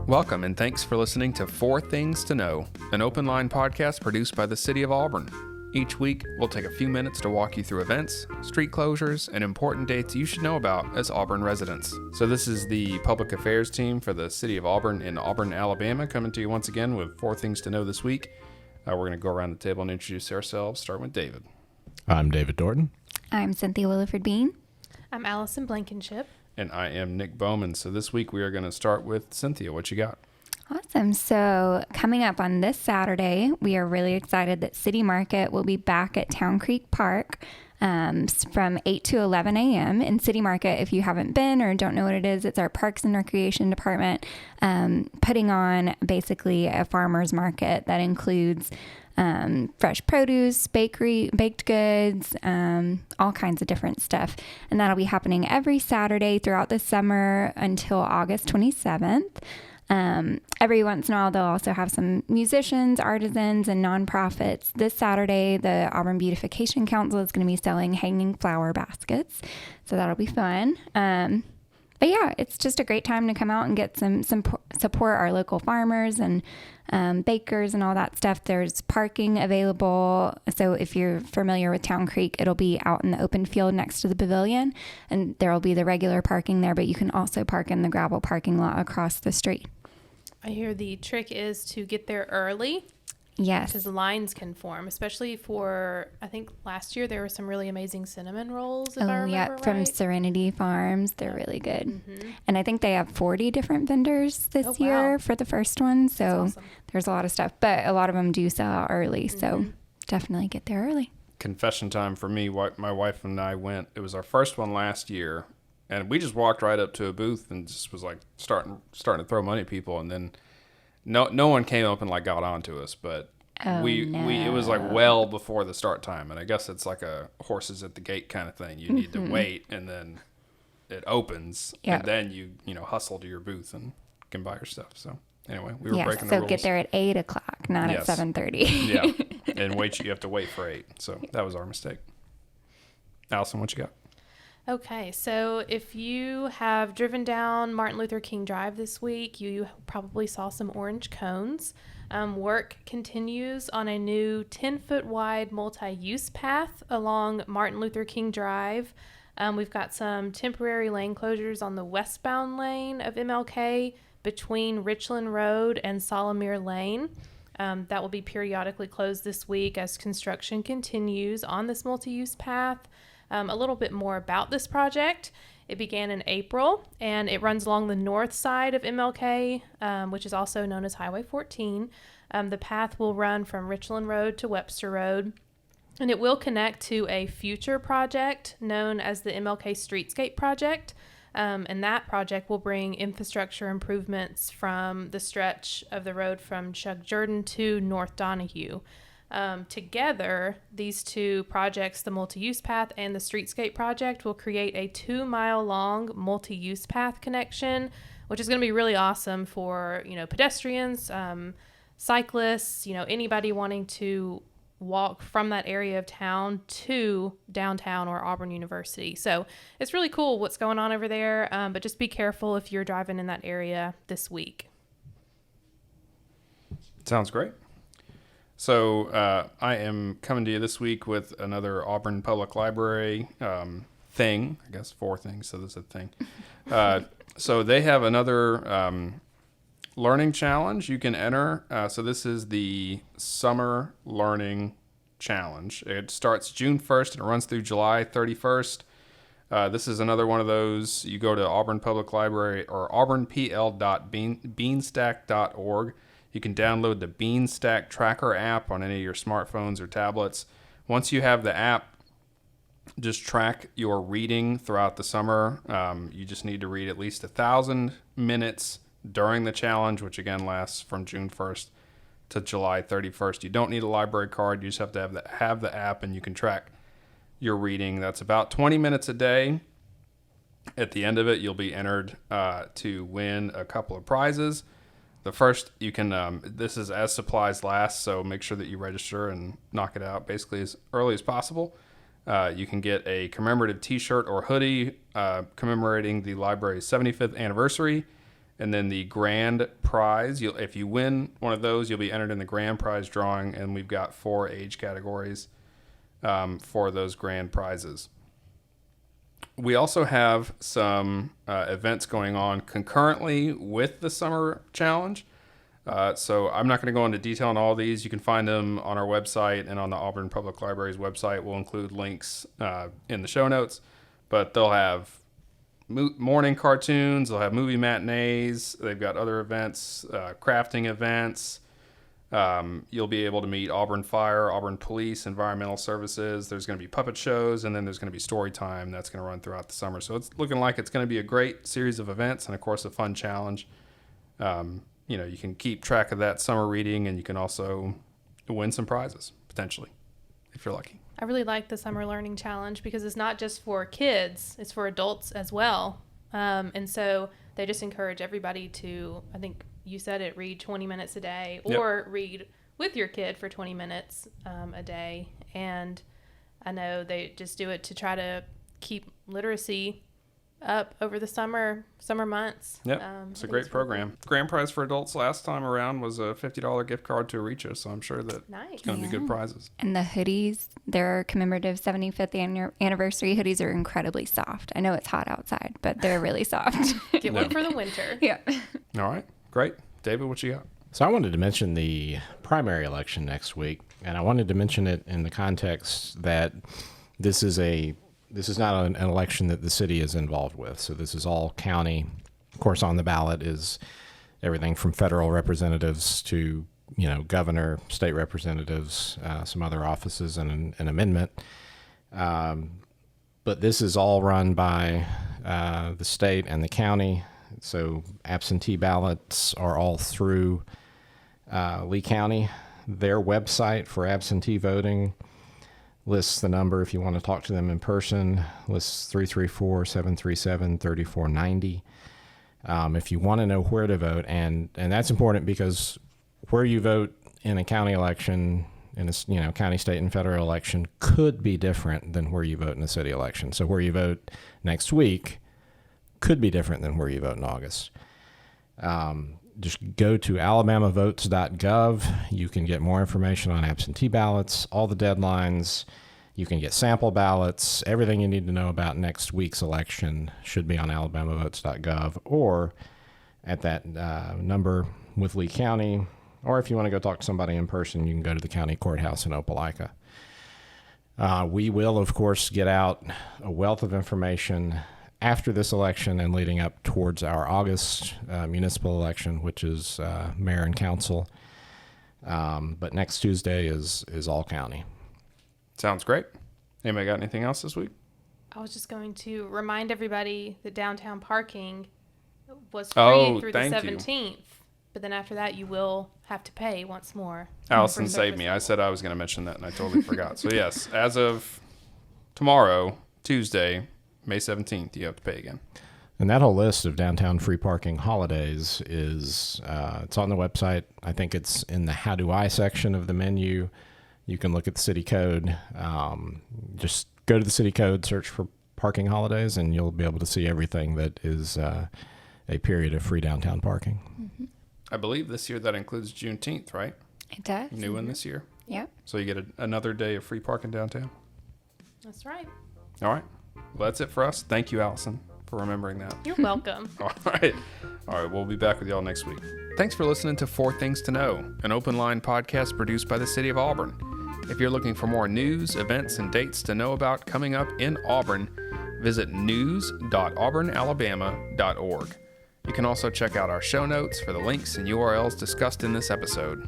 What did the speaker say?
Welcome and thanks for listening to Four Things to Know, an open line podcast produced by the City of Auburn. Each week, we'll take a few minutes to walk you through events, street closures, and important dates you should know about as Auburn residents. So this is the public affairs team for the City of Auburn in Auburn, Alabama, coming to you once again with Four Things to Know this week. We're going to go around the table and introduce ourselves, starting with David. I'm David Dorton. I'm Cynthia Williford Bean. I'm Allison Blankenship. And I am Nick Bowman. So this week we are going to start with Cynthia. What you got? Awesome. So coming up on this Saturday, we are really excited that City Market will be back at Town Creek Park from 8 to 11 a.m. In City Market, if you haven't been or don't know what it is, it's our Parks and Recreation Department putting on basically a farmer's market that includes fresh produce, baked goods, all kinds of different stuff. And that'll be happening every Saturday throughout the summer until August 27th. Every once in a while, they'll also have some musicians, artisans, and nonprofits. This Saturday, the Auburn Beautification Council is going to be selling hanging flower baskets. So that'll be fun. But yeah, it's just a great time to come out and get some support our local farmers and bakers and all that stuff. There's parking available. So if you're familiar with Town Creek, it'll be out in the open field next to the pavilion, and there will be the regular parking there, but you can also park in the gravel parking lot across the street. I hear the trick is to get there early. Yes. Because the lines can form, especially for, I think last year there were some really amazing cinnamon rolls, if I remember right. From Serenity Farms. They're really good. Mm-hmm. And I think they have 40 different vendors this year for the first one. So awesome. There's a lot of stuff, but a lot of them do sell out early. Mm-hmm. So definitely get there early. Confession time for me. My wife and I went. It was our first one last year. And we just walked right up to a booth and just was like starting to throw money at people. And then no one came up and like got onto us, but it was like well before the start time. And I guess it's like a horses at the gate kind of thing. You need to wait, and then it opens, and then you hustle to your booth and can buy your stuff. So anyway, we were breaking the rules. So get there at 8 o'clock, not at 7:30. Yeah, and you have to wait for 8. So that was our mistake. Allison, what you got? Okay, so if you have driven down Martin Luther King Drive this week, you probably saw some orange cones. Work continues on a new 10-foot wide multi-use path along Martin Luther King Drive. We've got some temporary lane closures on the westbound lane of MLK between Richland Road and Solomere Lane. That will be periodically closed this week as construction continues on this multi-use path. A little bit more about this project. It began in April, and it runs along the north side of MLK, which is also known as Highway 14. The path will run from Richland Road to Webster Road, and it will connect to a future project known as the MLK Streetscape Project. And that project will bring infrastructure improvements from the stretch of the road from Chuck Jordan to North Donahue. Together, these two projects, the multi-use path and the streetscape project, will create a 2-mile-long multi-use path connection, which is going to be really awesome for, pedestrians, cyclists, anybody wanting to walk from that area of town to downtown or Auburn University. So it's really cool what's going on over there, but just be careful if you're driving in that area this week. Sounds great. So I am coming to you this week with another Auburn Public Library thing. I guess 4 things, so this is a thing. So they have another learning challenge you can enter. So this is the Summer Learning Challenge. It starts June 1st and it runs through July 31st. This is another one of those. You go to Auburn Public Library or auburnpl.beanstack.org. You can download the Beanstack Tracker app on any of your smartphones or tablets. Once you have the app, just track your reading throughout the summer. You just need to read at least 1,000 minutes during the challenge, which again lasts from June 1st to July 31st. You don't need a library card. You just have to have the app, and you can track your reading. That's about 20 minutes a day. At the end of it, you'll be entered to win a couple of prizes. The first, you can, this is as supplies last, so make sure that you register and knock it out basically as early as possible. You can get a commemorative t-shirt or hoodie commemorating the library's 75th anniversary. And then the grand prize, if you win one of those, you'll be entered in the grand prize drawing, and we've got 4 age categories for those grand prizes. We also have some events going on concurrently with the Summer Challenge. So I'm not going to go into detail on all these. You can find them on our website and on the Auburn Public Library's website. We'll include links in the show notes. But they'll have morning cartoons, they'll have movie matinees, they've got other events, crafting events. You'll be able to meet Auburn Fire, Auburn Police, Environmental Services. There's going to be puppet shows, and then there's going to be story time that's going to run throughout the summer. So it's looking like it's going to be a great series of events and, of course, a fun challenge. You can keep track of that summer reading, and you can also win some prizes, potentially, if you're lucky. I really like the Summer Learning Challenge because it's not just for kids, it's for adults as well. And so they just encourage everybody to, I think you said it, read 20 minutes a day or read with your kid for 20 minutes a day. And I know they just do it to try to keep literacy up over the summer months. Yep, it's a great program. Cool. Grand prize for adults last time around was a $50 gift card to Reacha, so I'm sure that it's going to be good prizes. And the hoodies, their commemorative 75th anniversary hoodies are incredibly soft. I know it's hot outside, but they're really soft. Get one for the winter. Yeah. All right, great. David, what you got? So I wanted to mention the primary election next week, and I wanted to mention it in the context that this is not an election that the city is involved with. So this is all county. Of course, on the ballot is everything from federal representatives to, governor, state representatives, some other offices, and an amendment. But this is all run by the state and the county. So absentee ballots are all through Lee County. Their website for absentee voting lists the number if you want to talk to them in person, lists 334-737-3490. If you want to know where to vote, and that's important because where you vote in a county election, in a county, state, and federal election could be different than where you vote in a city election. So where you vote next week could be different than where you vote in August. Just go to alabamavotes.gov. You can get more information on absentee ballots, all the deadlines. You can get sample ballots. Everything you need to know about next week's election should be on alabamavotes.gov or at that number with Lee County. Or if you want to go talk to somebody in person, you can go to the county courthouse in Opelika. We will, of course, get out a wealth of information after this election and leading up towards our August municipal election, which is mayor and council. But next Tuesday is all county. Sounds great. Anybody got anything else this week? I was just going to remind everybody that downtown parking was free through the 17th. But then after that, you will have to pay once more. Allison saved me. I said I was going to mention that, and I totally forgot. So, yes, as of tomorrow, Tuesday, May 17th, you have to pay again. And that whole list of downtown free parking holidays is it's on the website. I think it's in the How Do I section of the menu. You can look at the city code. Just go to the city code, search for parking holidays, and you'll be able to see everything that is a period of free downtown parking. Mm-hmm. I believe this year that includes Juneteenth, right? It does. New one this year. Yep. So you get another day of free parking downtown. That's right. All right. Well, that's it for us. Thank you, Allison, for remembering that. You're welcome. All right. We'll be back with y'all next week. Thanks for listening to 4 Things to Know, an open line podcast produced by the City of Auburn. If you're looking for more news, events, and dates to know about coming up in Auburn, visit news.auburnalabama.org. You can also check out our show notes for the links and URLs discussed in this episode.